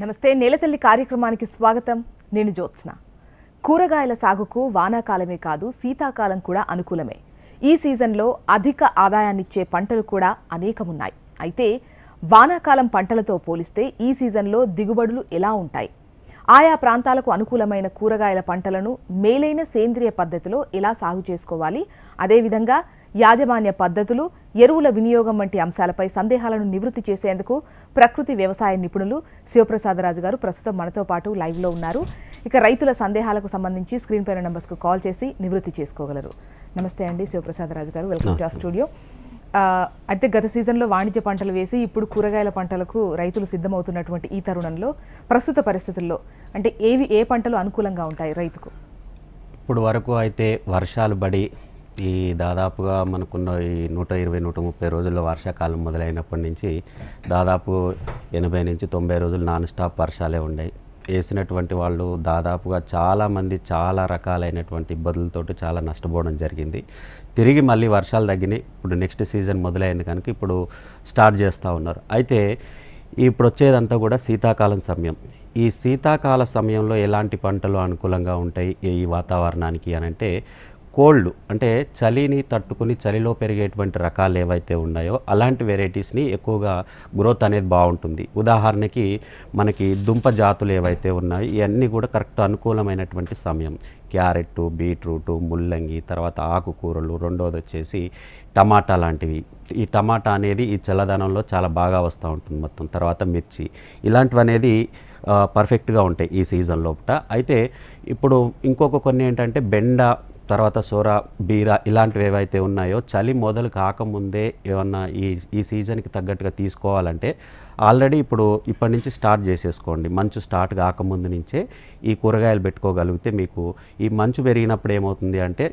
నమస్తే నేలతల్లి కార్యక్రమానికి స్వాగతం. నేను జ్యోత్స్న. కూరగాయల సాగుకు వానాకాలమే కాదు శీతాకాలం కూడా అనుకూలమే. ఈ సీజన్లో అధిక ఆదాయాన్నిచ్చే పంటలు కూడా అనేకమున్నాయి. అయితే వానాకాలం పంటలతో పోలిస్తే ఈ సీజన్లో దిగుబడులు ఎలా ఉంటాయి? ఆయా ప్రాంతాలకు అనుకూలమైన కూరగాయల పంటలను మేలైన సేంద్రియ పద్ధతిలో ఎలా సాగు చేసుకోవాలి? అదేవిధంగా యాజమాన్య పద్ధతులు, ఎరువుల వినియోగం వంటి అంశాలపై సందేహాలను నివృత్తి చేసేందుకు ప్రకృతి వ్యవసాయ నిపుణులు శివప్రసాదరాజు గారు ప్రస్తుతం మనతో పాటు లైవ్లో ఉన్నారు. ఇక రైతుల సందేహాలకు సంబంధించి స్క్రీన్ పైన నంబర్స్కు కాల్ చేసి నివృత్తి చేసుకోగలరు. నమస్తే అండి శివప్రసాదరాజు గారు, వెల్కమ్ టు అవర్ స్టూడియో. అయితే గత సీజన్లో వాణిజ్య పంటలు వేసి ఇప్పుడు కూరగాయల పంటలకు రైతులు సిద్ధమవుతున్నటువంటి ఈ తరుణంలో ప్రస్తుత పరిస్థితుల్లో అంటే ఏ పంటలు అనుకూలంగా ఉంటాయి రైతుకు? ఇప్పుడు వరకు అయితే వర్షాలు పడి ఈ దాదాపుగా మనకున్న ఈ 120-130 రోజుల్లో వర్షాకాలం మొదలైనప్పటి నుంచి దాదాపు 80 నుంచి 90 రోజులు నాన్ స్టాప్ వర్షాలే ఉన్నాయి. వేసినటువంటి వాళ్ళు దాదాపుగా చాలామంది చాలా రకాలైనటువంటి ఇబ్బందులతోటి చాలా నష్టపోవడం జరిగింది. తిరిగి మళ్ళీ వర్షాలు తగ్గినాయి. ఇప్పుడు నెక్స్ట్ సీజన్ మొదలైంది కనుక ఇప్పుడు స్టార్ట్ చేస్తూ ఉన్నారు. అయితే ఇప్పుడు వచ్చేదంతా కూడా శీతాకాలం సమయం. ఈ శీతాకాల సమయంలో ఎలాంటి పంటలు అనుకూలంగా ఉంటాయి ఈ వాతావరణానికి అని అంటే, కోల్డ్ అంటే చలిని తట్టుకుని చలిలో పెరిగేటువంటి రకాలు ఏవైతే ఉన్నాయో అలాంటి వెరైటీస్ని ఎక్కువగా గ్రోత్ అనేది బాగుంటుంది. ఉదాహరణకి మనకి దుంప జాతులు ఏవైతే ఉన్నాయో ఇవన్నీ కూడా కరెక్ట్ అనుకూలమైనటువంటి సమయం. క్యారెట్, బీట్రూటు, ముల్లంగి, తర్వాత ఆకుకూరలు, రెండోది వచ్చేసి టమాటా లాంటివి. ఈ టమాటా అనేది ఈ చల్లదనంలో చాలా బాగా వస్తూ ఉంటుంది మొత్తం. తర్వాత మిర్చి, ఇలాంటివి అనేది పర్ఫెక్ట్గా ఉంటాయి ఈ సీజన్ లోపల. అయితే ఇప్పుడు ఇంకొక కొన్ని ఏంటంటే బెండ, తర్వాత సోర, బీర, ఇలాంటివి ఏవైతే ఉన్నాయో చలి మొదలు కాకముందే ఏమన్నా ఈ సీజన్కి తగ్గట్టుగా తీసుకోవాలంటే ఆల్రెడీ ఇప్పటి నుంచి స్టార్ట్ చేసేసుకోండి. మంచు స్టార్ట్ కాకముందు నుంచే ఈ కూరగాయలు పెట్టుకోగలిగితే మీకు ఈ మంచు పెరిగినప్పుడు ఏమవుతుంది అంటే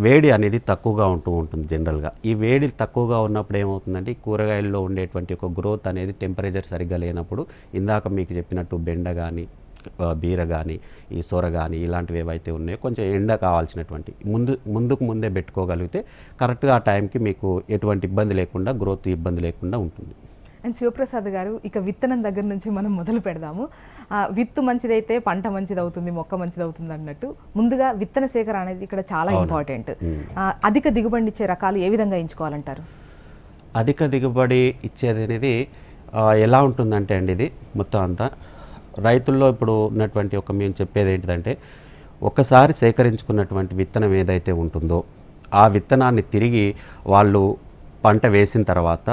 వేడి అనేది తక్కువగా ఉంటుంది జనరల్గా. ఈ వేడి తక్కువగా ఉన్నప్పుడు ఏమవుతుందంటే ఈ కూరగాయల్లో ఉండేటువంటి ఒక గ్రోత్ అనేది టెంపరేచర్ సరిగ్గా లేనప్పుడు ఇందాక మీకు చెప్పినట్టు బెండ కానీ, బీర కానీ, ఈ సొర కానీ, ఇలాంటివి ఏవైతే ఉన్నాయో కొంచెం ఎండ కావాల్సినటువంటి ముందుకు ముందే పెట్టుకోగలిగితే కరెక్ట్గా ఆ టైంకి మీకు ఎటువంటి ఇబ్బంది లేకుండా, గ్రోత్ ఇబ్బంది లేకుండా ఉంటుంది. అండ్ శివప్రసాద్ గారు, ఇక విత్తనం దగ్గర నుంచి మనం మొదలు పెడదాము. విత్తు మంచిదైతే పంట మంచిది అవుతుంది, మొక్క మంచిది అవుతుంది అన్నట్టు ముందుగా విత్తన సేకరణ అనేది ఇక్కడ చాలా ఇంపార్టెంట్. అధిక దిగుబడి ఇచ్చే రకాలు ఏ విధంగా ఎంచుకోవాలంటారు? అధిక దిగుబడి ఇచ్చేది అనేది ఎలా ఉంటుందంటే అండి, ఇది మొత్తం అంతా రైతుల్లో ఇప్పుడు ఉన్నటువంటి మేము చెప్పేది ఏంటిదంటే, ఒకసారి సేకరించుకున్నటువంటి విత్తనం ఏదైతే ఉంటుందో ఆ విత్తనాన్ని తిరిగి వాళ్ళు పంట వేసిన తర్వాత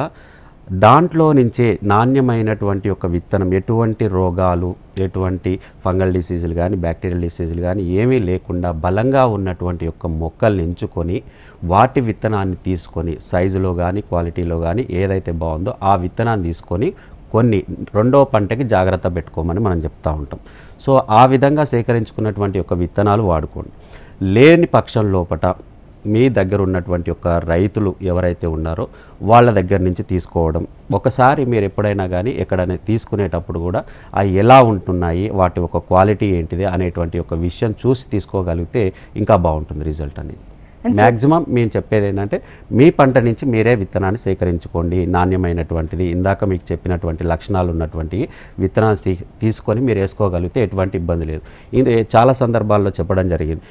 దాంట్లో నుంచే నాణ్యమైనటువంటి ఒక విత్తనం, ఎటువంటి రోగాలు, ఎటువంటి ఫంగల్ డిసీజులు కానీ, బ్యాక్టీరియల్ డిసీజులు కానీ ఏమీ లేకుండా బలంగా ఉన్నటువంటి యొక్క మొక్కల్ని ఎంచుకొని వాటి విత్తనాన్ని తీసుకొని సైజులో కానీ క్వాలిటీలో కానీ ఏదైతే బాగుందో ఆ విత్తనాన్ని తీసుకొని కొన్ని రెండో పంటకి జాగ్రత్త పెట్టుకోమని మనం చెప్తూ ఉంటాం. సో ఆ విధంగా సేకరించుకున్నటువంటి ఒక విత్తనాలు వాడుకోండి. లేని పక్షం లోపట మీ దగ్గర ఉన్నటువంటి ఒక రైతులు ఎవరైతే ఉన్నారో వాళ్ళ దగ్గర నుంచి తీసుకోవడం. ఒకసారి మీరు ఎప్పుడైనా కానీ ఎక్కడైనా తీసుకునేటప్పుడు కూడా అవి ఎలా ఉంటున్నాయి, వాటి ఒక క్వాలిటీ ఏంటిది అనేటువంటి ఒక విషయం చూసి తీసుకోగలిగితే ఇంకా బాగుంటుంది రిజల్ట్ అనేది. మ్యాక్సిమం మేము చెప్పేది ఏంటంటే మీ పంట నుంచి మీరే విత్తనాన్ని సేకరించుకోండి. నాణ్యమైనటువంటిది, ఇందాక మీకు చెప్పినటువంటి లక్షణాలు ఉన్నటువంటి విత్తనాన్ని తీసుకొని మీరు వేసుకోగలిగితే ఎటువంటి ఇబ్బంది లేదు. ఇది చాలా సందర్భాల్లో చెప్పడం జరిగింది.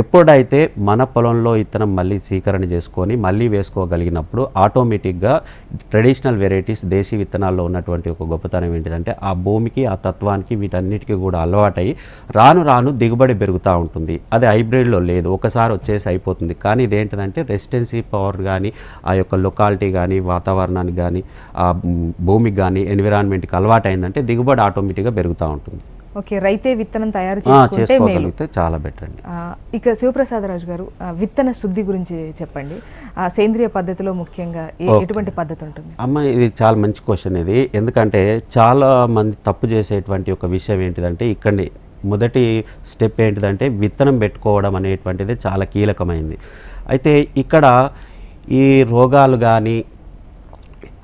ఎప్పుడైతే మన పొలంలో విత్తనం మళ్ళీ స్వీకరణ చేసుకొని మళ్ళీ వేసుకోగలిగినప్పుడు ఆటోమేటిక్గా ట్రెడిషనల్ వెరైటీస్, దేశీ విత్తనాల్లో ఉన్నటువంటి ఒక గొప్పతనం ఏంటిదంటే ఆ భూమికి, ఆ తత్వానికి, వీటన్నిటికీ కూడా అలవాటయి రాను రాను దిగుబడి పెరుగుతూ ఉంటుంది. అది హైబ్రిడ్లో లేదు, ఒకసారి వచ్చేసి అయిపోతుంది. కానీ ఇదేంటిదంటే రెసిస్టెన్సీ పవర్ కానీ, ఆ యొక్క లొకాలిటీ కానీ, వాతావరణానికి కానీ, ఆ భూమికి కానీ, ఎన్విరాన్మెంట్కి అలవాటు అయిందంటే దిగుబడి ఆటోమేటిక్గా పెరుగుతూ ఉంటుంది. ఓకే, రైతే విత్తనం తయారు చేసుకోగలిగితే చాలా బెటర్ అండి. ఇక శివప్రసాదరాజు గారు, విత్తన శుద్ధి గురించి చెప్పండి. సేంద్రియ పద్ధతిలో ముఖ్యంగా ఎటువంటి పద్ధతి ఉంటుంది? అమ్మ, ఇది చాలా మంచి క్వశ్చన్ ఇది. ఎందుకంటే చాలా మంది తప్పు చేసేటువంటి ఒక విషయం ఏంటిదంటే, ఇక్కడనే మొదటి స్టెప్ ఏంటిదంటే విత్తనం పెట్టుకోవడం అనేటువంటిది చాలా కీలకమైంది. అయితే ఇక్కడ ఈ రోగాలు కానీ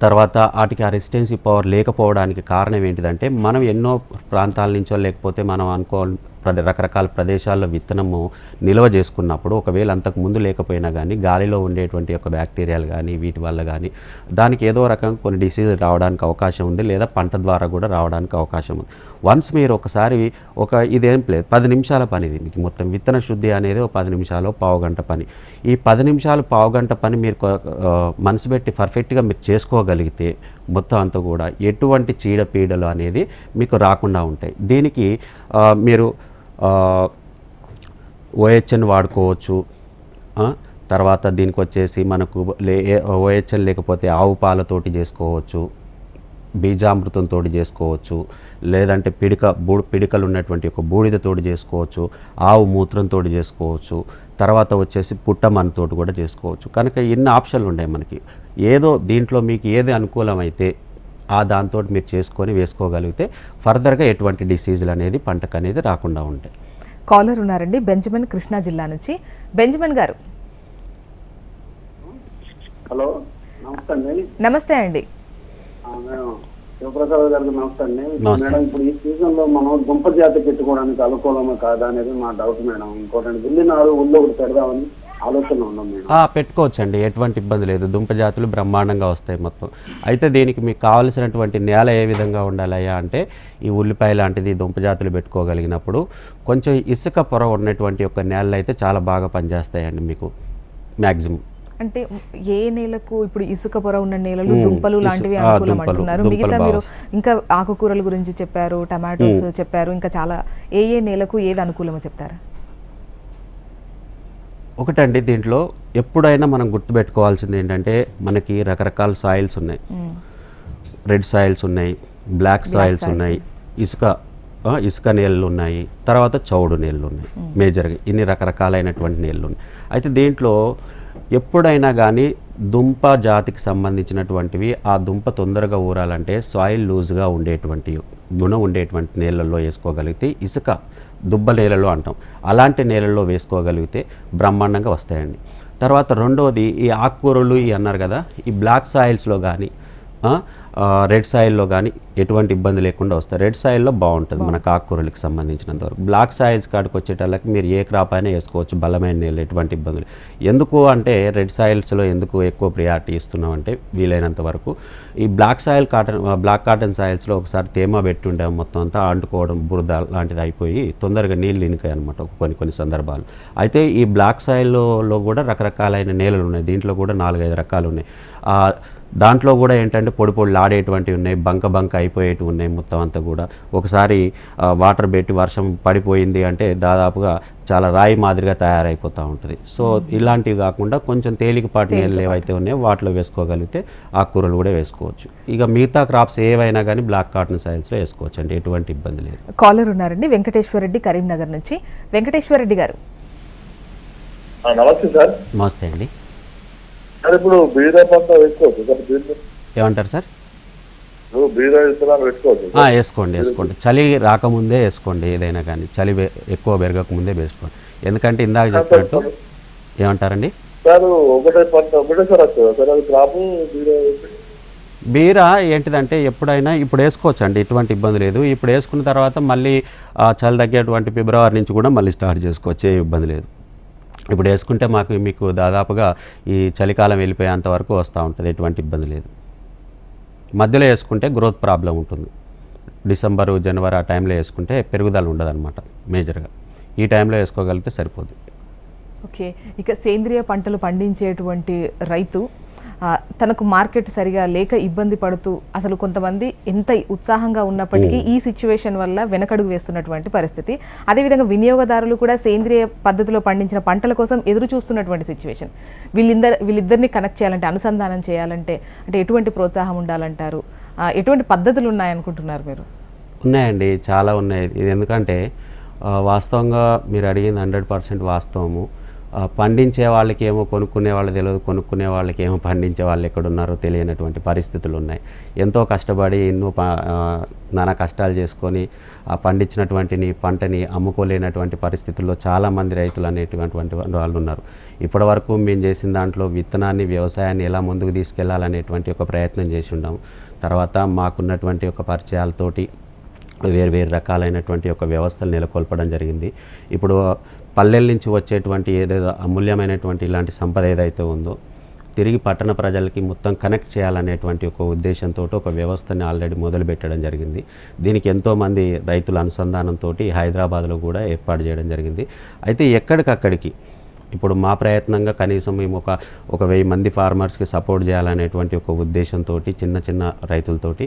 తర్వాత వాటికి ఆ రెసిస్టెన్సీ పవర్ లేకపోవడానికి కారణం ఏంటిదంటే మనం ఎన్నో ప్రాంతాల నుంచో లేకపోతే మనం రకరకాల ప్రదేశాల్లో విత్తనము నిల్వ చేసుకున్నప్పుడు ఒకవేళ అంతకు ముందు లేకపోయినా కానీ గాలిలో ఉండేటువంటి ఒక బ్యాక్టీరియాలు కానీ వీటి వల్ల కానీ దానికి ఏదో రకంగా కొన్ని డిసీజ్ రావడానికి అవకాశం ఉంది, లేదా పంట ద్వారా కూడా రావడానికి అవకాశం ఉంది. వన్స్ మీరు ఒకసారి ఇదేం లేదు 10 నిమిషాల పని, ఇది మీకు మొత్తం విత్తన శుద్ధి అనేది ఒక 10 నిమిషాలు పావుగంట పని. ఈ 10 నిమిషాలు పావుగంట పని మీరు మనసు పెట్టి పర్ఫెక్ట్గా మీరు చేసుకోగలిగితే మొత్తం అంతా కూడా ఎటువంటి చీడపీడలు అనేది మీకు రాకుండా ఉంటాయి. దీనికి మీరు OHN వాడుకోవచ్చు. తర్వాత దీనికి వచ్చేసి మనకు OHN లేకపోతే ఆవు పాలతోటి చేసుకోవచ్చు, బీజామృతంతో చేసుకోవచ్చు, లేదంటే పిడికలు ఉన్నటువంటి ఒక బూడిదతోటి చేసుకోవచ్చు, ఆవు మూత్రంతో చేసుకోవచ్చు, తర్వాత వచ్చేసి పుట్టమన్నుతో కూడా చేసుకోవచ్చు. కనుక ఎన్ని ఆప్షన్లు ఉన్నాయి మనకి. ఏదో దీంట్లో మీకు ఏది అనుకూలమైతే దాంతో మీరు చేసుకొని వేసుకోగలిగితే ఫర్దర్గా ఎటువంటి డిసీజులు అనేది పంటకు అనేది రాకుండా ఉంటాయి. కాలర్ ఉన్నారండి, బెంజమిన్, కృష్ణా జిల్లా నుంచి. బెంజమిన్ గారు. హలో, నమస్తే అండి. నమస్తే అండి. శివప్రసాద్ గారికి నమస్తే అండి. మేడం, ఇప్పుడు ఈ సీజన్ లో మనం దుంప జాతి పెట్టుకోవడానికి అనుకూలమా కాదా అనేది మా డౌట్ మేడం. ఇంకోటి ఉల్లినారు ఒకటి పెడదామని ఆలోచన ఉన్నాం మేడం. పెట్టుకోవచ్చండి, ఎటువంటి ఇబ్బంది లేదు. దుంప జాతులు బ్రహ్మాండంగా వస్తాయి మొత్తం. అయితే దీనికి మీకు కావాల్సినటువంటి నేల ఏ విధంగా ఉండాలయ్యా అంటే, ఈ ఉల్లిపాయ లాంటిది దుంప జాతులు పెట్టుకోగలిగినప్పుడు కొంచెం ఇసుక పొర ఉన్నటువంటి ఒక నేలలు అయితే చాలా బాగా పనిచేస్తాయండి మీకు మ్యాక్సిమం. అంటే ఏ నేలకు ఇప్పుడు ఇసుక పొర ఉన్న నేలలు దుంపలు లాంటివి అనుకూలం అంటున్నారు. మిగతా మీరు ఇంకా ఆకుకూరల గురించి చెప్పారు, టమాటోస్ చెప్పారు, ఇంకా చాలా ఏ నేలకు ఏది అనుకూలమో చెప్తారా? ఒకటండి, దీంట్లో ఎప్పుడైనా మనం గుర్తుపెట్టుకోవాల్సింది ఏంటంటే మనకి రకరకాల సాయిల్స్ ఉన్నాయి. రెడ్ సాయిల్స్ ఉన్నాయి, బ్లాక్ సాయిల్స్ ఉన్నాయి, ఇసుక నేలలు ఉన్నాయి, తర్వాత చౌడు నేలలు ఉన్నాయి. మేజర్గా ఇన్ని రకరకాలైనటువంటి నేలలు ఉన్నాయి. అయితే దీంట్లో ఎప్పుడైనా కానీ దుంప జాతికి సంబంధించినటువంటివి ఆ దుంప తొందరగా ఊరాలంటే సాయిల్ లూజ్గా ఉండేటువంటి గుణం ఉండేటువంటి నేలల్లో వేసుకోగలిగితే, ఇసుక దుబ్బ నేలలో అంటాం, అలాంటి నేలల్లో వేసుకోగలిగితే బ్రహ్మాండంగా వస్తాయండి. తర్వాత రెండవది, ఈ ఆకుకూరలు అన్నారు కదా, ఈ బ్లాక్ సాయిల్స్లో కానీ రెడ్ సాయిల్లో కానీ ఎటువంటి ఇబ్బంది లేకుండా వస్తాయి. రెడ్ సాయిల్లో బాగుంటుంది మనకు ఆకుకూరలకు సంబంధించినంత వరకు. బ్లాక్ సాయిల్స్ కాడికి వచ్చేటళ్ళకి మీరు ఏ క్రాప్ అయినా వేసుకోవచ్చు, బలమైన నేల, ఎటువంటి ఇబ్బందులు. ఎందుకు అంటే రెడ్ సాయిల్స్లో ఎందుకు ఎక్కువ ప్రియారిటీ ఇస్తున్నాం అంటే, వీలైనంత వరకు ఈ బ్లాక్ కాటన్ సాయిల్స్లో ఒకసారి తేమ పెట్టుండే మొత్తం అంతా అంటుకోవడం, బురద లాంటిది అయిపోయి తొందరగా నీళ్ళు ఇనికాయి అనమాట కొన్ని సందర్భాలు. అయితే ఈ బ్లాక్ సాయిల్లో కూడా రకరకాలైన నేలలు ఉన్నాయి. దీంట్లో కూడా 4-5 రకాలు ఉన్నాయి. దాంట్లో కూడా ఏంటంటే పొడి లాడేటువంటివి ఉన్నాయి, బంక అయిపోయేటివి ఉన్నాయి. మొత్తం అంతా కూడా ఒకసారి వాటర్ పెట్టి వర్షం పడిపోయింది అంటే దాదాపుగా చాలా రాయి మాదిరిగా తయారైపోతూ ఉంటుంది. సో ఇలాంటివి కాకుండా కొంచెం తేలికపాటి నేలలు ఏవైతే ఉన్నాయో వాటిలో వేసుకోగలిగితే ఆకుకూరలు కూడా వేసుకోవచ్చు. ఇక మిగతా క్రాప్స్ ఏవైనా కానీ బ్లాక్ కాటన్ సాయిల్స్లో వేసుకోవచ్చు అండి, ఎటువంటి ఇబ్బంది లేదు. కాలర్ ఉన్నారండి, వెంకటేశ్వర రెడ్డి, కరీంనగర్ నుంచి. వెంకటేశ్వర రెడ్డి గారు. నమస్తే సార్. నమస్తే అండి. సార్, ఇప్పుడు బీర పంట వేసుకోవచ్చు సార్? ఏమంటారు సార్? బీర విత్తనాలు వేసుకోవచ్చు? వేసుకోండి. చలి రాకముందే వేసుకోండి, ఏదైనా కానీ చలి ఎక్కువ పెరగక ముందే వేసుకోండి. ఎందుకంటే ఇందాక చెప్పినట్టు ఏమంటారండి సార్, ఒకటే సార్ వస్తుందా సార్ అది క్రాపు? బీర ఏంటిదంటే ఎప్పుడైనా ఇప్పుడు వేసుకోవచ్చు అండి, ఎటువంటి ఇబ్బంది లేదు. ఇప్పుడు వేసుకున్న తర్వాత మళ్ళీ చలి తగ్గేటువంటి ఫిబ్రవరి నుంచి కూడా మళ్ళీ స్టార్ట్ చేసుకోవచ్చు, ఏ ఇబ్బంది లేదు. ఇప్పుడు వేసుకుంటే మీకు దాదాపుగా ఈ చలికాలం వెళ్ళిపోయేంత వరకు వస్తూ ఉంటుంది, ఎటువంటి ఇబ్బంది లేదు. మధ్యలో వేసుకుంటే గ్రోత్ ప్రాబ్లం ఉంటుంది. డిసెంబరు, జనవరి ఆ టైంలో వేసుకుంటే పెరుగుదల ఉండదు అనమాట మేజర్గా. ఈ టైంలో వేసుకోగలిగితే సరిపోదు. ఓకే, ఇక సేంద్రియ పంటలు పండించేటువంటి రైతు తనకు మార్కెట్ సరిగా లేక ఇబ్బంది పడుతూ, అసలు కొంతమంది ఎంత ఉత్సాహంగా ఉన్నప్పటికీ ఈ సిచ్యువేషన్ వల్ల వెనకడుగు వేస్తున్నటువంటి పరిస్థితి. అదేవిధంగా వినియోగదారులు కూడా సేంద్రియ పద్ధతిలో పండించిన పంటల కోసం ఎదురు చూస్తున్నటువంటి సిచ్యువేషన్. వీళ్ళిద్దరిని కనెక్ట్ చేయాలంటే, అనుసంధానం చేయాలంటే అంటే ఎటువంటి ప్రోత్సాహం ఉండాలంటారు? ఎటువంటి పద్ధతులు ఉన్నాయనుకుంటున్నారు మీరు? ఉన్నాయండి, చాలా ఉన్నాయి. ఇది ఎందుకంటే వాస్తవంగా మీరు అడిగింది 100% వాస్తవము. పండించే వాళ్ళకి ఏమో కొనుక్కునే వాళ్ళు తెలియదు, కొనుక్కునే వాళ్ళకి ఏమో పండించే వాళ్ళు ఎక్కడున్నారో తెలియనటువంటి పరిస్థితులు ఉన్నాయి. ఎంతో కష్టపడి ఎన్నో నానా కష్టాలు చేసుకొని ఆ పండించినటువంటి పంటని అమ్ముకోలేనటువంటి పరిస్థితుల్లో చాలామంది రైతులు అనేటువంటి వాళ్ళు ఉన్నారు. ఇప్పటివరకు మేము చేసిన దాంట్లో విత్తనాన్ని, వ్యవసాయాన్ని ఎలా ముందుకు తీసుకెళ్లాలనేటువంటి ఒక ప్రయత్నం చేసి ఉన్నాము. తర్వాత మాకున్నటువంటి ఒక పరిచయాలతోటి వేరు వేరు రకాలైనటువంటి ఒక వ్యవస్థలు నెలకొల్పడం జరిగింది. ఇప్పుడు పల్లెల నుంచి వచ్చేటువంటి ఏదేదో అమూల్యమైనటువంటి ఇలాంటి సంపద ఏదైతే ఉందో తిరిగి పట్టణ ప్రజలకి మొత్తం కనెక్ట్ చేయాలనేటువంటి ఒక ఉద్దేశంతో ఒక వ్యవస్థని ఆల్రెడీ మొదలుపెట్టడం జరిగింది. దీనికి ఎంతోమంది రైతుల అనుసంధానంతో హైదరాబాద్లో కూడా ఏర్పాటు చేయడం జరిగింది. అయితే ఎక్కడికక్కడికి ఇప్పుడు మా ప్రయత్నంగా కనీసం మేము ఒక 1000 మంది ఫార్మర్స్కి సపోర్ట్ చేయాలనేటువంటి ఒక ఉద్దేశంతో చిన్న చిన్న రైతులతోటి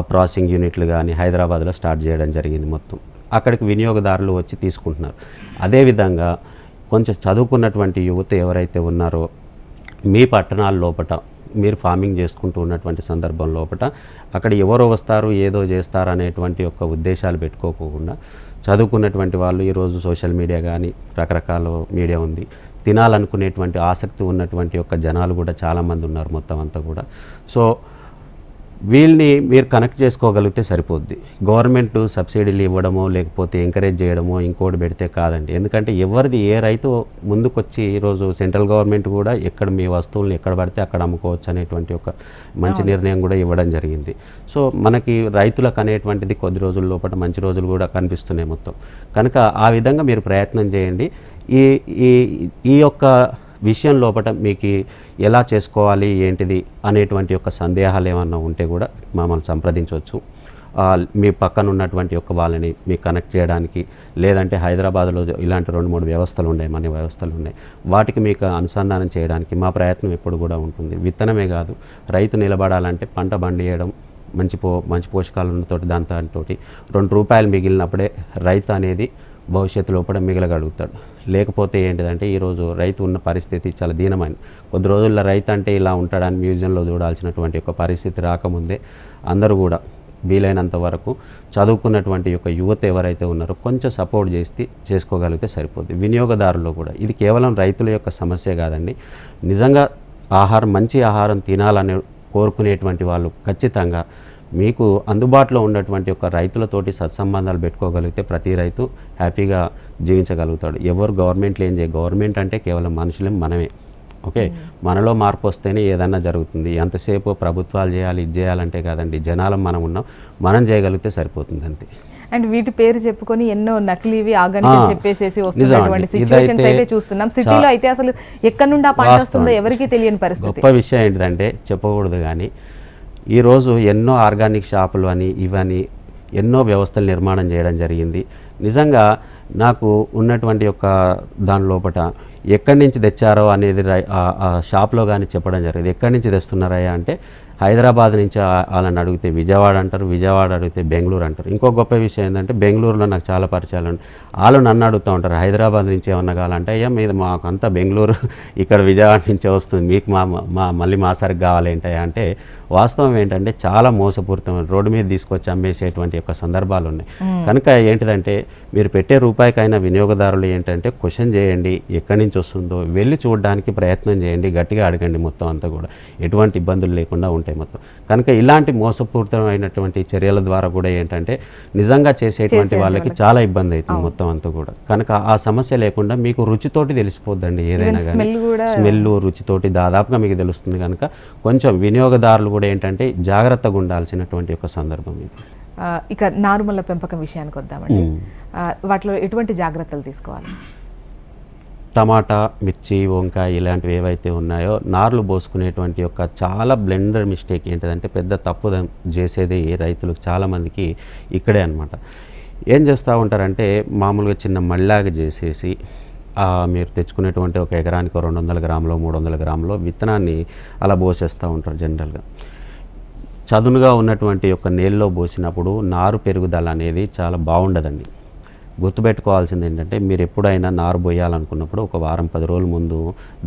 ప్రాసెసింగ్ యూనిట్లు కానీ హైదరాబాద్లో స్టార్ట్ చేయడం జరిగింది. మొత్తం అక్కడికి వినియోగదారులు వచ్చి తీసుకుంటున్నారు. అదేవిధంగా కొంచెం చదువుకున్నటువంటి యువత ఎవరైతే ఉన్నారో మీ పట్టణాల లోపట మీరు ఫార్మింగ్ చేసుకుంటూ ఉన్నటువంటి సందర్భం లోపట అక్కడ ఎవరో వస్తారు ఏదో చేస్తారు అనేటువంటి ఒక ఉద్దేశాలు పెట్టుకోకుండా చదువుకున్నటువంటి వాళ్ళు ఈరోజు సోషల్ మీడియా కానీ రకరకాల మీడియా ఉంది, తినాలనుకునేటువంటి ఆసక్తి ఉన్నటువంటి ఒక జనాలు కూడా చాలామంది ఉన్నారు మొత్తం అంతా కూడా. సో వీళ్ళని మీరు కనెక్ట్ చేసుకోగలిగితే సరిపోద్ది. గవర్నమెంట్ సబ్సిడీలు ఇవ్వడమో లేకపోతే ఎంకరేజ్ చేయడమో ఇంకోటి పెడితే కాదండి. ఎందుకంటే ఎవరిది ఏ రైతు ముందుకొచ్చి ఈరోజు సెంట్రల్ గవర్నమెంట్ కూడా ఎక్కడ మీ వస్తువులను ఎక్కడ పడితే అక్కడ అమ్ముకోవచ్చు అనేటువంటి ఒక మంచి నిర్ణయం కూడా ఇవ్వడం జరిగింది. సో మనకి రైతులకు అనేటువంటిది కొద్ది రోజుల లోపల మంచి రోజులు కూడా కనిపిస్తున్నాయి మొత్తం. కనుక ఆ విధంగా మీరు ప్రయత్నం చేయండి. ఈ యొక్క విషయం లోపల మీకు ఎలా చేసుకోవాలి ఏంటిది అనేటువంటి యొక్క సందేహాలు ఏమన్నా ఉంటే కూడా మమ్మల్ని సంప్రదించవచ్చు. మీ పక్కన ఉన్నటువంటి యొక్క వాళ్ళని మీకు కనెక్ట్ చేయడానికి, లేదంటే హైదరాబాద్లో ఇలాంటి 2-3 వ్యవస్థలు ఉన్నాయి, మన వ్యవస్థలు ఉన్నాయి, వాటికి మీకు అనుసంధానం చేయడానికి మా ప్రయత్నం ఎప్పుడు కూడా ఉంటుంది. విత్తనమే కాదు, రైతు నిలబడాలంటే పంట పండియడం మంచి పోషకాలతో దాంతో ₹2 మిగిలినప్పుడే రైతు అనేది భవిష్యత్తు లోపల మిగలగలుగుతాడు. లేకపోతే ఏంటిదంటే ఈరోజు రైతు ఉన్న పరిస్థితి చాలా దీనమైంది. కొద్ది రోజుల్లో రైతు అంటే ఇలా ఉంటాడని మ్యూజియంలో చూడాల్సినటువంటి ఒక పరిస్థితి రాకముందే అందరూ కూడా వీలైనంత వరకు చదువుకున్నటువంటి యొక్క యువత ఎవరైతే ఉన్నారో కొంచెం సపోర్ట్ చేసుకోగలిగితే సరిపోద్ది. వినియోగదారుల్లో కూడా ఇది కేవలం రైతుల యొక్క సమస్య కాదండి. నిజంగా మంచి ఆహారం తినాలని కోరుకునేటువంటి వాళ్ళు ఖచ్చితంగా మీకు అందుబాటులో ఉన్నటువంటి ఒక రైతులతోటి సత్సంబంధాలు పెట్టుకోగలిగితే ప్రతి రైతు హ్యాపీగా జీవించగలుగుతాడు. ఎవరు గవర్నమెంట్లు ఏం చేయ, గవర్నమెంట్ అంటే కేవలం మనుషులేం మనమే. ఓకే, మనలో మార్పు వస్తేనే ఏదన్నా జరుగుతుంది. ఎంతసేపు ప్రభుత్వాలు చేయాలి ఇది చేయాలంటే కాదండి, జనాలం మనం ఉన్నాం, మనం చేయగలిగితే సరిపోతుంది అంతే. అండ్ వీటి పేరు చెప్పుకొని ఎన్నో నకిలీవి ఆర్గానిక్ అని చెప్పేసి వస్తున్నటువంటి సిచ్యువేషన్స్ అయితే చూస్తున్నాం. సిటీలో అయితే అసలు ఎక్కడి నుండి ఆ పంట వస్తుందో ఎవరికీ తెలియని పరిస్థితి. గొప్ప విషయం ఏంటంటే చెప్పకూడదు కానీ ఈరోజు ఎన్నో ఆర్గానిక్ షాపులు అని ఇవని ఎన్నో వ్యవస్థలు నిర్మాణం చేయడం జరిగింది. నిజంగా నాకు ఉన్నటువంటి యొక్క దాని లోపల ఎక్కడి నుంచి తెచ్చారో అనేది ఆ షాప్లో కానీ చెప్పడం జరిగింది. ఎక్కడి నుంచి తెస్తున్నారయ్యా అంటే హైదరాబాద్ నుంచి వాళ్ళని అడిగితే విజయవాడ అంటారు, విజయవాడ అడిగితే బెంగళూరు అంటారు. ఇంకో గొప్ప విషయం ఏంటంటే బెంగళూరులో నాకు చాలా పరిచయాలు ఉన్నాయి. వాళ్ళు నన్ను అడుగుతూ ఉంటారు హైదరాబాద్ నుంచి ఏమన్నా కావాలంటే అయ్యా మీద మాకు అంతా బెంగళూరు ఇక్కడ విజయవాడ నుంచే వస్తుంది, మీకు మళ్ళీ మా సరికి కావాలి ఏంటయ్యా అంటే వాస్తవం ఏంటంటే చాలా మోసపూరితమైన రోడ్డు మీద తీసుకొచ్చి అమ్మేసేటువంటి యొక్క సందర్భాలు ఉన్నాయి. కనుక ఏంటిదంటే మీరు పెట్టే రూపాయికైనా వినియోగదారులు ఏంటంటే క్వశ్చన్ చేయండి, ఎక్కడి నుంచి వస్తుందో వెళ్ళి చూడడానికి ప్రయత్నం చేయండి, గట్టిగా అడగండి. మొత్తం అంతా కూడా ఎటువంటి ఇబ్బందులు లేకుండా ఉంటాయి మొత్తం. కనుక ఇలాంటి మోసపూరితమైనటువంటి చర్యల ద్వారా కూడా ఏంటంటే నిజంగా చేసేటువంటి వాళ్ళకి చాలా ఇబ్బంది అవుతుంది మొత్తం అంతా కూడా. కనుక ఆ సమస్య లేకుండా మీకు రుచితోటి తెలిసిపోద్దండి ఏదైనా కానీ, స్మెల్ రుచితోటి దాదాపుగా మీకు తెలుస్తుంది. కనుక కొంచెం వినియోగదారులు కూడా ఏంటంటే జాగ్రత్తగా ఉండాల్సినటువంటి ఒక సందర్భం ఇది. ఇక నారుమల్ల పెంపకం విషయానికి వద్దామండి. వాటిలో ఎటువంటి జాగ్రత్తలు తీసుకోవాలి? టమాటా, మిర్చి, వంకాయ ఇలాంటివి ఏవైతే ఉన్నాయో నార్లు పోసుకునేటువంటి యొక్క చాలా బ్లెండర్ మిస్టేక్ ఏంటిదంటే పెద్ద తప్పు చేసేది రైతులకు చాలామందికి ఇక్కడే అనమాట. ఏం చేస్తూ ఉంటారంటే మామూలుగా చిన్న మళ్ళాగా చేసేసి మీరు తెచ్చుకునేటువంటి ఒక ఎకరానికి 200 గ్రాములు 300 గ్రాములు విత్తనాన్ని అలా పోసేస్తూ ఉంటారు. జనరల్గా చదునుగా ఉన్నటువంటి యొక్క నేలలో పోసినప్పుడు నారు పెరుగుదల అనేది చాలా బాగుండదండి. గుర్తుపెట్టుకోవాల్సింది ఏంటంటే మీరు ఎప్పుడైనా నారు పోయాలనుకున్నప్పుడు ఒక వారం 10 రోజుల ముందు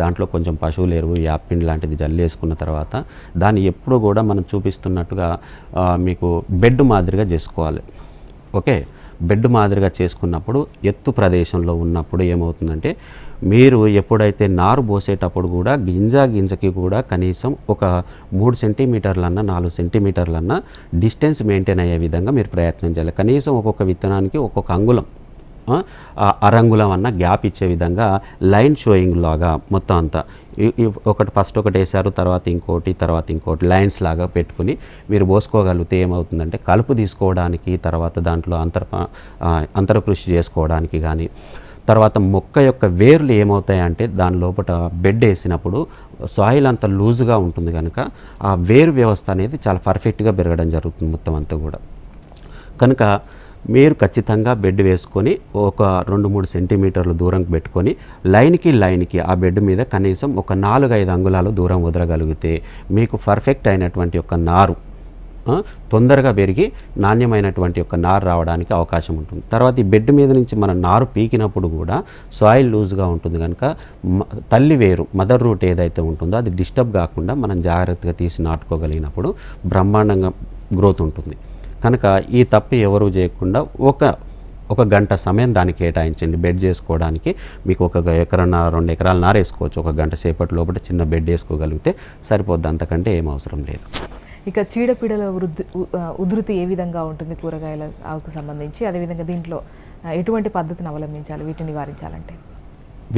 దాంట్లో కొంచెం పశువుల ఎరువు యాప్పిండి లాంటిది జల్లేసుకున్న తర్వాత దాన్ని ఎప్పుడు కూడా మనం చూపిస్తున్నట్టుగా మీకు బెడ్ మాదిరిగా చేసుకోవాలి. ఓకే, బెడ్ మాదిరిగా చేసుకున్నప్పుడు ఎత్తు ప్రదేశంలో ఉన్నప్పుడు ఏమవుతుందంటే మీరు ఎప్పుడైతే నారు పోసేటప్పుడు కూడా గింజకి కూడా కనీసం ఒక 3 సెంటీమీటర్లన్నా 4 సెంటీమీటర్లన్నా డిస్టెన్స్ మెయింటైన్ అయ్యే విధంగా మీరు ప్రయత్నం చేయాలి. కనీసం ఒక్కొక్క విత్తనానికి ఒక్కొక్క అంగుళం అరంగుళం అన్న గ్యాప్ ఇచ్చే విధంగా లైన్ షోయింగ్ లాగా మొత్తం అంతా ఒకటి ఫస్ట్ ఒకటి వేసారు, తర్వాత ఇంకోటి లైన్స్ లాగా పెట్టుకుని మీరు పోసుకోగలిగితే ఏమవుతుందంటే కలుపు తీసుకోవడానికి, తర్వాత దాంట్లో అంతరకృషి చేసుకోవడానికి కానీ, తర్వాత మొక్క యొక్క వేర్లు ఏమవుతాయంటే దాని లోపల బెడ్ వేసినప్పుడు సాయిల్ అంత లూజుగా ఉంటుంది కనుక ఆ వేరు వ్యవస్థ అనేది చాలా పర్ఫెక్ట్గా పెరగడం జరుగుతుంది మొత్తం అంతా కూడా. కనుక మీరు ఖచ్చితంగా బెడ్ వేసుకొని ఒక 2-3 సెంటీమీటర్లు దూరం పెట్టుకొని లైన్కి ఆ బెడ్ మీద కనీసం ఒక 4-5 అంగుళాలు దూరం వదలగలిగితే మీకు పర్ఫెక్ట్ అయినటువంటి ఒక నారు తొందరగా పెరిగి నాణ్యమైనటువంటి ఒక నారు రావడానికి అవకాశం ఉంటుంది. తర్వాత ఈ బెడ్ మీద నుంచి మనం నారు పీకినప్పుడు కూడా సాయిల్ లూజ్గా ఉంటుంది కనుక తల్లి వేరు మదర్ రూట్ ఏదైతే ఉంటుందో అది డిస్టర్బ్ కాకుండా మనం జాగ్రత్తగా తీసి నాటుకోగలిగినప్పుడు బ్రహ్మాండంగా గ్రోత్ ఉంటుంది. కనుక ఈ తప్పు ఎవరు చేయకుండా ఒక గంట సమయం దానికి కేటాయించండి. బెడ్ చేసుకోవడానికి మీకు 1 ఎకరన్న 2 ఎకరాలు నారేసుకోవచ్చు. 1 గంట సేపటి లోపల చిన్న బెడ్ వేసుకోగలిగితే సరిపోద్ది, అంతకంటే ఏం అవసరం లేదు. ఇక చీడపీడల ఉధృతి ఏ విధంగా ఉంటుంది కూరగాయల సాగుకు సంబంధించి, అదేవిధంగా దీంట్లో ఎటువంటి పద్ధతిని అవలంబించాలి వీటిని నివారించాలంటే?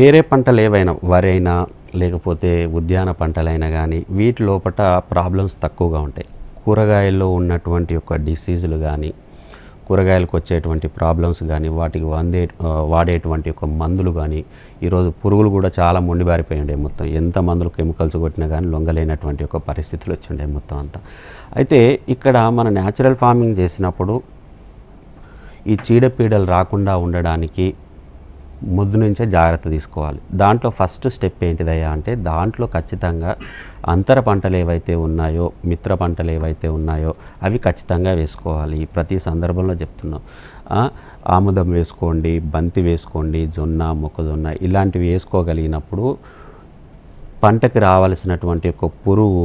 వేరే పంటలు ఏవైనా వరి అయినా లేకపోతే ఉద్యాన పంటలైనా కానీ వీటి లోపల ప్రాబ్లమ్స్ తక్కువగా ఉంటాయి. కూరగాయల్లో ఉన్నటువంటి ఒక డిసీజులు కానీ, కూరగాయలకు వచ్చేటువంటి ప్రాబ్లమ్స్ కానీ, వాటికి వాడేటువంటి ఒక మందులు కానీ, ఈరోజు పురుగులు కూడా చాలా మొండిబారిపోయి ఉండే మొత్తం. ఎంత మందులు కెమికల్స్ కొట్టినా కానీ లొంగలేనటువంటి ఒక పరిస్థితులు వచ్చి ఉండే మొత్తం అంతా. అయితే ఇక్కడ మన న్యాచురల్ ఫార్మింగ్ చేసినప్పుడు ఈ చీడపీడలు రాకుండా ఉండడానికి ముందు నుంచే జాగ్రత్త తీసుకోవాలి. దాంట్లో ఫస్ట్ స్టెప్ ఏంటిదయ్యా అంటే దాంట్లో ఖచ్చితంగా అంతర పంటలు ఏవైతే ఉన్నాయో, మిత్ర పంటలు ఏవైతే ఉన్నాయో అవి ఖచ్చితంగా వేసుకోవాలి. ప్రతి సందర్భంలో చెప్తున్నాం. ఆముదం వేసుకోండి, బంతి వేసుకోండి, జొన్న, మొక్కజొన్న ఇలాంటివి వేసుకోగలిగినప్పుడు పంటకి రావాల్సినటువంటి ఒక పురుగు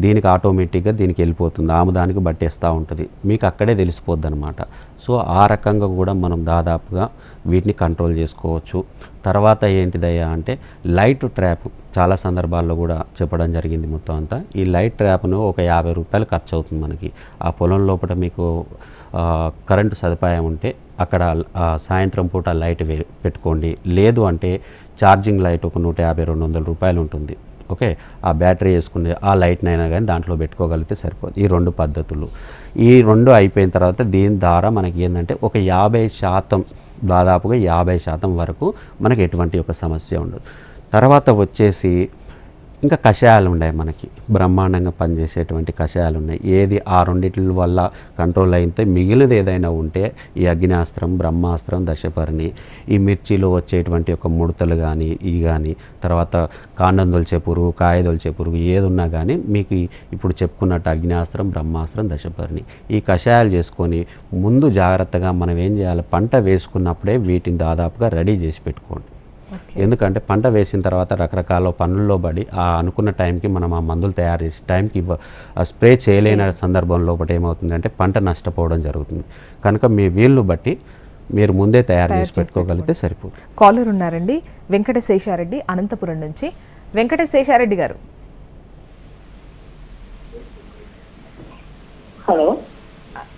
దీనికి ఆటోమేటిక్గా దీనికి వెళ్ళిపోతుంది, ఆముదానికి బట్టేస్తూ ఉంటుంది, మీకు అక్కడే తెలిసిపోద్ది అనమాట. సో ఆ రకంగా కూడా మనం దాదాపుగా వీటిని కంట్రోల్ చేసుకోవచ్చు. తర్వాత ఏంటిదయ్యా అంటే లైట్ ట్రాప్ చాలా సందర్భాల్లో కూడా చెప్పడం జరిగింది మొత్తం అంతా. ఈ లైట్ ట్రాప్ను ఒక 50 రూపాయలు ఖర్చు అవుతుంది మనకి. ఆ పొలం లోపల మీకు కరెంటు సదుపాయం ఉంటే అక్కడ సాయంత్రం పూట లైట్ పెట్టుకోండి. లేదు అంటే ఛార్జింగ్ లైట్ ఒక 150-200 రూపాయలు ఉంటుంది. ఓకే, ఆ బ్యాటరీ వేసుకునే ఆ లైట్నైనా కానీ దాంట్లో పెట్టుకోగలిగితే సరిపోతుంది. ఈ 2 పద్ధతులు, ఈ 2 అయిపోయిన తర్వాత దీని ద్వారా మనకి ఏంటంటే ఒక 50%, దాదాపుగా 50% వరకు మనకి ఎటువంటి ఒక సమస్య ఉండదు. తర్వాత వచ్చేసి ఇంకా కషాయాలు ఉన్నాయి, మనకి బ్రహ్మాండంగా పనిచేసేటువంటి కషాయాలు ఉన్నాయి. ఏది ఆ 2 వల్ల కంట్రోల్ అయితే మిగిలినది ఏదైనా ఉంటే ఈ అగ్నియాస్త్రం, బ్రహ్మాస్త్రం, దశపర్ణి, ఈ మిర్చిలో వచ్చేటువంటి ఒక ముడతలు కానీ కానీ తర్వాత కాండం దొల్చే పురుగు, కాయ దొల్చే పురుగు ఏది ఉన్నా కానీ మీకు ఇప్పుడు చెప్పుకున్నట్టు అగ్నియాస్త్రం, బ్రహ్మాస్త్రం, దశపర్ణి ఈ కషాయాలు చేసుకొని ముందు జాగ్రత్తగా మనం ఏం చేయాలి, పంట వేసుకున్నప్పుడే వీటిని దాదాపుగా రెడీ చేసి పెట్టుకోండి. ఎందుకంటే పంట వేసిన తర్వాత రకరకాల పనుల్లో పడి అనుకున్న టైంకి మనం ఆ మందులు తయారు చేసి టైంకి స్ప్రే చేయలేని సందర్భంలో ఒకటి ఏమవుతుందంటే పంట నష్టపోవడం జరుగుతుంది. కనుక మీ వీళ్ళు బట్టి మీరు ముందే తయారు చేసి పెట్టుకోగలిగితే సరిపోతుంది. కాలర్ ఉన్నారండి, వెంకటశేషారెడ్డి అనంతపురం నుంచి. వెంకటశేషారెడ్డి గారు, హలో,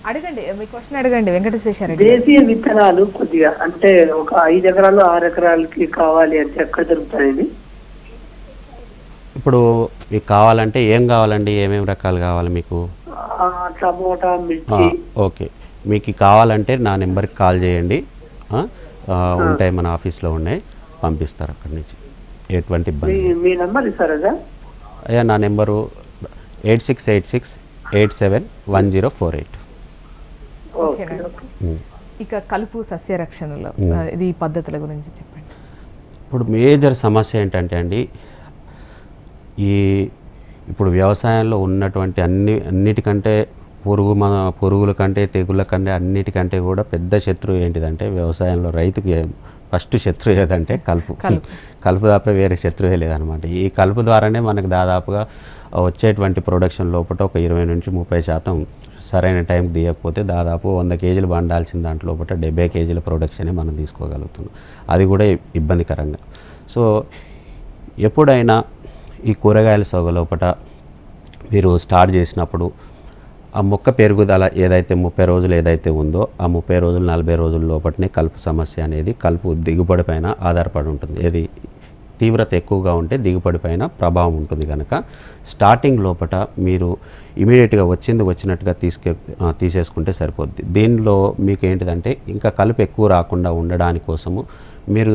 అడగండి, మీ క్వశ్చన్ అడగండి. వెంకటశేషారెడ్డి, దేశీయ విత్తనాలు కొద్దిగా అంటే ఒక 5 ఎకరాలు 6 ఎకరాలకి కావాలి అంటే ఎక్కడ దొరుకుతాయండి? ఇప్పుడు మీకు కావాలంటే ఏం కావాలండి, ఏమేమి రకాలు కావాలి మీకు? టమోటా, మిర్చి. ఓకే, మీకు కావాలంటే నా నెంబర్కి కాల్ చేయండి, ఉంటాయి మన ఆఫీస్లో ఉన్నాయి, పంపిస్తారు అక్కడి నుంచి, ఎటువంటి ఇబ్బంది. మీ నెంబర్ ఇస్తారా? అయ్యా నా నెంబరు 8686871048. ఇక కలుపు సస్య రక్షణలో ఇది పద్ధతుల గురించి చెప్పండి. ఇప్పుడు మేజర్ సమస్య ఏంటంటే అండి, ఇప్పుడు వ్యవసాయంలో ఉన్నటువంటి అన్నిటికంటే పురుగుల కంటే తెగుళ్ళ కంటే అన్నిటికంటే కూడా పెద్ద శత్రువు ఏంటిదంటే వ్యవసాయంలో రైతుకి ఫస్ట్ శత్రువు ఏదంటే కలుపు. కలుపు తప్ప వేరే శత్రువే లేదనమాట. ఈ కలుపు ద్వారానే మనకు దాదాపుగా వచ్చేటువంటి ప్రొడక్షన్ లోపల ఒక 20-30% సరైన టైంకి తీయకపోతే దాదాపు 100 కేజీలు పండాల్సిన దాంట్లో 70 కేజీల ప్రొడక్షనే మనం తీసుకోగలుగుతున్నాం. అది కూడా ఇబ్బందికరంగా. సో ఎప్పుడైనా ఈ కూరగాయల సాగు లోపల మీరు స్టార్ట్ చేసినప్పుడు ఆ మొక్క పెరుగుదల ఏదైతే 30 రోజులు ఏదైతే ఉందో ఆ 30 రోజులు 40 రోజుల లోపలనే కలుపు సమస్య అనేది కలుపు దిగుబడి పైన ఆధారపడి ఉంటుంది. ఏది తీవ్రత ఎక్కువగా ఉంటే దిగుబడి పైన ప్రభావం ఉంటుంది కనుక స్టార్టింగ్ లోపల మీరు ఇమీడియట్గా వచ్చినట్టుగా తీసేసుకుంటే సరిపోద్ది. దీనిలో మీకు ఏంటిదంటే ఇంకా కలుపు ఎక్కువ రాకుండా ఉండడాని కోసము మీరు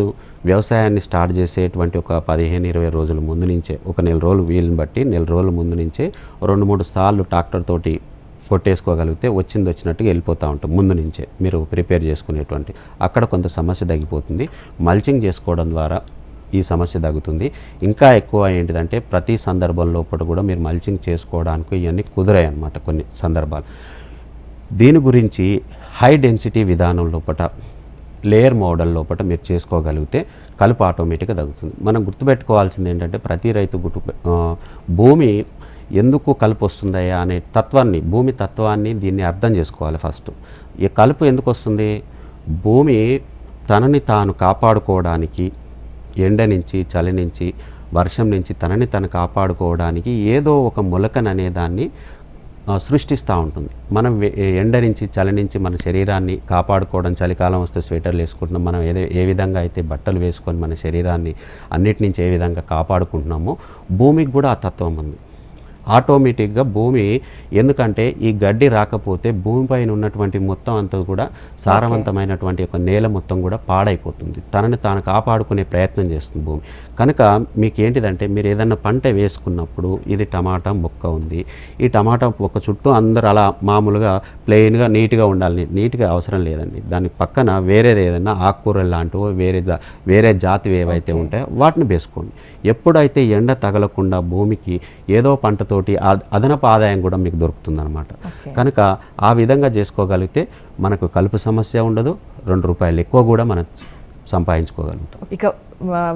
వ్యవసాయాన్ని స్టార్ట్ చేసేటువంటి ఒక 15-20 రోజుల ముందు నుంచే, ఒక నెల రోజులు వీలుని బట్టి నెల రోజుల ముందు నుంచే 2-3 సార్లు ట్రాక్టర్ తోటి కొట్టేసుకోగలిగితే వచ్చినట్టుగా వెళ్ళిపోతూ ఉంటాం. ముందు నుంచే మీరు ప్రిపేర్ చేసుకునేటువంటి అక్కడ కొంత సమస్య తగ్గిపోతుంది. మల్చింగ్ చేసుకోవడం ద్వారా ఈ సమస్య తగ్గుతుంది. ఇంకా ఎక్కువ ఏంటిదంటే ప్రతి సందర్భం లోపల కూడా మీరు మల్చింగ్ చేసుకోవడానికి ఇవన్నీ కుదిరాయి అన్నమాట కొన్ని సందర్భాలు. దీని గురించి హై డెన్సిటీ విధానం లోపల లేయర్ మోడల్ లోపల మీరు చేసుకోగలిగితే కలుపు ఆటోమేటిక్గా తగ్గుతుంది. మనం గుర్తుపెట్టుకోవాల్సింది ఏంటంటే ప్రతి రైతు భూమి ఎందుకు కలుపు వస్తుందయ్యా అనే తత్వాన్ని, భూమి తత్వాన్ని దీన్ని అర్థం చేసుకోవాలి. ఫస్ట్ ఈ కలుపు ఎందుకు వస్తుంది, భూమి తనని తాను కాపాడుకోవడానికి ఎండ నుంచి, చలి నుంచి, వర్షం నుంచి తనని తను కాపాడుకోవడానికి ఏదో ఒక మొలకను అనేదాన్ని సృష్టిస్తూ ఉంటుంది. మనం ఎండ నుంచి, చలి నుంచి మన శరీరాన్ని కాపాడుకోవడం, చలికాలం వస్తే స్వెటర్లు వేసుకుంటున్నాం, మనం ఏ విధంగా అయితే బట్టలు వేసుకొని మన శరీరాన్ని అన్నిటి నుంచి ఏ విధంగా కాపాడుకుంటున్నామో భూమికి కూడా ఆ తత్వం ఉంది. ఆటోమేటిక్గా భూమి, ఎందుకంటే ఈ గడ్డి రాకపోతే భూమిపైన ఉన్నటువంటి మొత్తం అంతా కూడా సారవంతమైనటువంటి ఒక నేల మొత్తం కూడా పాడైపోతుంది. తనని తాను కాపాడుకునే ప్రయత్నం చేస్తుంది భూమి. కనుక మీకు ఏంటిదంటే మీరు ఏదన్నా పంట వేసుకున్నప్పుడు ఇది టమాటా మొక్క ఉంది, ఈ టమాటా మొక్క చుట్టూ అందరూ అలా మామూలుగా ప్లెయిన్గా నీట్గా ఉండాలి. నీట్గా అవసరం లేదండి. దాని పక్కన వేరేది ఏదైనా ఆకుకూరలు లాంటివో వేరే జాతివి ఏవైతే ఉంటాయో వాటిని వేసుకోండి. ఎప్పుడైతే ఎండ తగలకుండా భూమికి ఏదో పంటతోటి అదనపు ఆదాయం కూడా మీకు దొరుకుతుందన్నమాట. కనుక ఆ విధంగా చేసుకోగలిగితే మనకు కలుపు సమస్య ఉండదు, 2 రూపాయలు ఎక్కువ కూడా మనం సంపాదించుకోగలుగుతాం. ఇక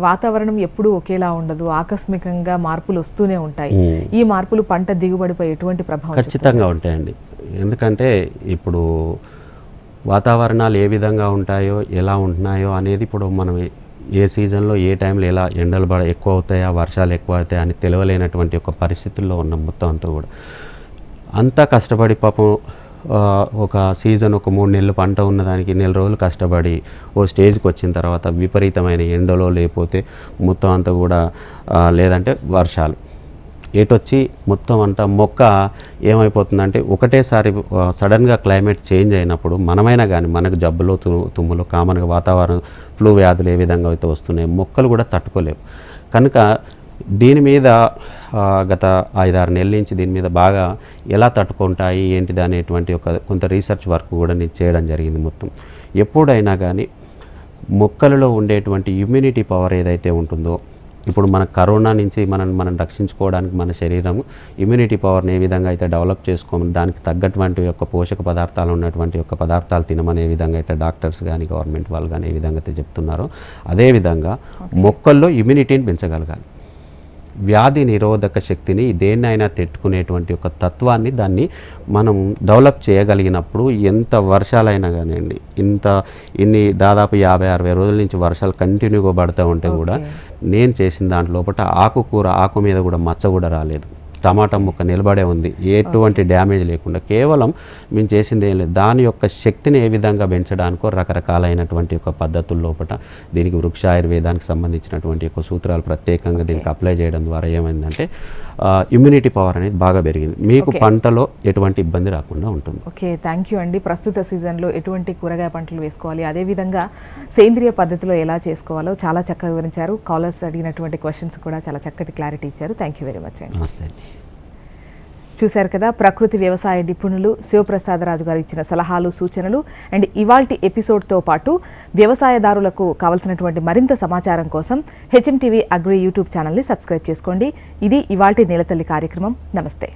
వాతావరణం ఎప్పుడూ ఒకేలా ఉండదు, ఆకస్మికంగా మార్పులు వస్తూనే ఉంటాయి. ఈ మార్పులు పంట దిగుబడిపై ఎటువంటి ప్రభావం? ఖచ్చితంగా ఉంటాయండి. ఎందుకంటే ఇప్పుడు వాతావరణాలు ఏ విధంగా ఉంటాయో, ఎలా ఉంటున్నాయో అనేది ఇప్పుడు మనం ఏ సీజన్లో ఏ టైంలో ఎలా ఎండలు ఎక్కువ అవుతాయా, వర్షాలు ఎక్కువ అవుతాయా అని తెలియలేనటువంటి ఒక పరిస్థితుల్లో ఉన్నాం మొత్తం అంతా కూడా. అంతా కష్టపడి పాపం ఒక సీజన్ ఒక 3 నెలలు పంట ఉన్నదానికి నెల రోజులు కష్టపడి ఓ స్టేజ్కి వచ్చిన తర్వాత విపరీతమైన ఎండలో లేకపోతే మొత్తం అంతా కూడా లేదంటే వర్షాలు ఏటొచ్చి మొత్తం అంతా మొక్క ఏమైపోతుందంటే ఒకటేసారి సడన్గా క్లైమేట్ చేంజ్ అయినప్పుడు మనమైనా కానీ మనకు జబ్బులో తుమ్ములు కామన్గా వాతావరణం ఫ్లూ వ్యాధులు ఏ విధంగా అయితే వస్తున్నాయి మొక్కలు కూడా తట్టుకోలేవు. కనుక దీని మీద గత 5-6 నెలల నుంచి దీని మీద బాగా ఎలా తట్టుకుంటాయి ఏంటిది అనేటువంటి కొంత రీసెర్చ్ వర్క్ కూడా నేను చేయడం జరిగింది. మొత్తం ఎప్పుడైనా కానీ మొక్కలలో ఉండేటువంటి ఇమ్యూనిటీ పవర్ ఏదైతే ఉంటుందో, ఇప్పుడు మన కరోనా నుంచి మనం రక్షించుకోవడానికి మన శరీరం ఇమ్యూనిటీ పవర్ని ఏ విధంగా అయితే డెవలప్ చేసుకోమని దానికి తగ్గటువంటి యొక్క పోషక పదార్థాలు ఉన్నటువంటి యొక్క పదార్థాలు తినమని ఏ విధంగా అయితే డాక్టర్స్ కానీ గవర్నమెంట్ వాళ్ళు కానీ ఏ విధంగా అయితే చెప్తున్నారో అదేవిధంగా మొక్కల్లో ఇమ్యూనిటీని పెంచగలగాలి. వ్యాధి నిరోధక శక్తిని దేన్నైనా తట్టుకునేటువంటి ఒక తత్వాన్ని దాన్ని మనం డెవలప్ చేయగలిగినప్పుడు ఎంత వర్షాలైనా కానివ్వండి, ఇన్ని దాదాపు 50-60 రోజుల నుంచి వర్షాలు కంటిన్యూగా పడుతూ ఉంటే కూడా నేను చేసిన దాంట్లో ఆకుకూర ఆకు మీద కూడా మచ్చ కూడా రాలేదు. టమాటా ముక్క నిలబడే ఉంది, ఎటువంటి డ్యామేజ్ లేకుండా. కేవలం మేము చేసింది ఏం లేదు, దాని యొక్క శక్తిని ఏ విధంగా పెంచడానికో రకరకాలైనటువంటి ఒక పద్ధతుల లోపల దీనికి వృక్ష ఆయుర్వేదానికి సంబంధించినటువంటి ఒక సూత్రాలు ప్రత్యేకంగా దీనికి అప్లై చేయడం ద్వారా ఏమైందంటే ఇమ్యూనిటీ పవర్ అనేది బాగా పెరిగింది. మీకు పంటలో ఎటువంటి ఇబ్బంది రాకుండా ఉంటుంది. ఓకే, థ్యాంక్ యూ అండి. ప్రస్తుత సీజన్లో ఎటువంటి కూరగాయ పంటలు వేసుకోవాలి, అదేవిధంగా సేంద్రియ పద్ధతిలో ఎలా చేసుకోవాలో చాలా చక్కగా వివరించారు. కాలర్స్ అడిగినటువంటి క్వశ్చన్స్ కూడా చాలా చక్కటి క్లారిటీ ఇచ్చారు. థ్యాంక్ యూ వెరీ మచ్ అండి. నమస్తే అండి. చూశారు కదా, ప్రకృతి వ్యవసాయ నిపుణులు శివప్రసాదరాజు గారు ఇచ్చిన సలహాలు, సూచనలు. అండ్ ఇవాల్టి ఎపిసోడ్తో పాటు వ్యవసాయదారులకు కావలసినటువంటి మరింత సమాచారం కోసం HM TV అగ్రి యూట్యూబ్ ఛానల్ని సబ్స్క్రైబ్ చేసుకోండి. ఇది ఇవాల్టి నేలతల్లి కార్యక్రమం. నమస్తే.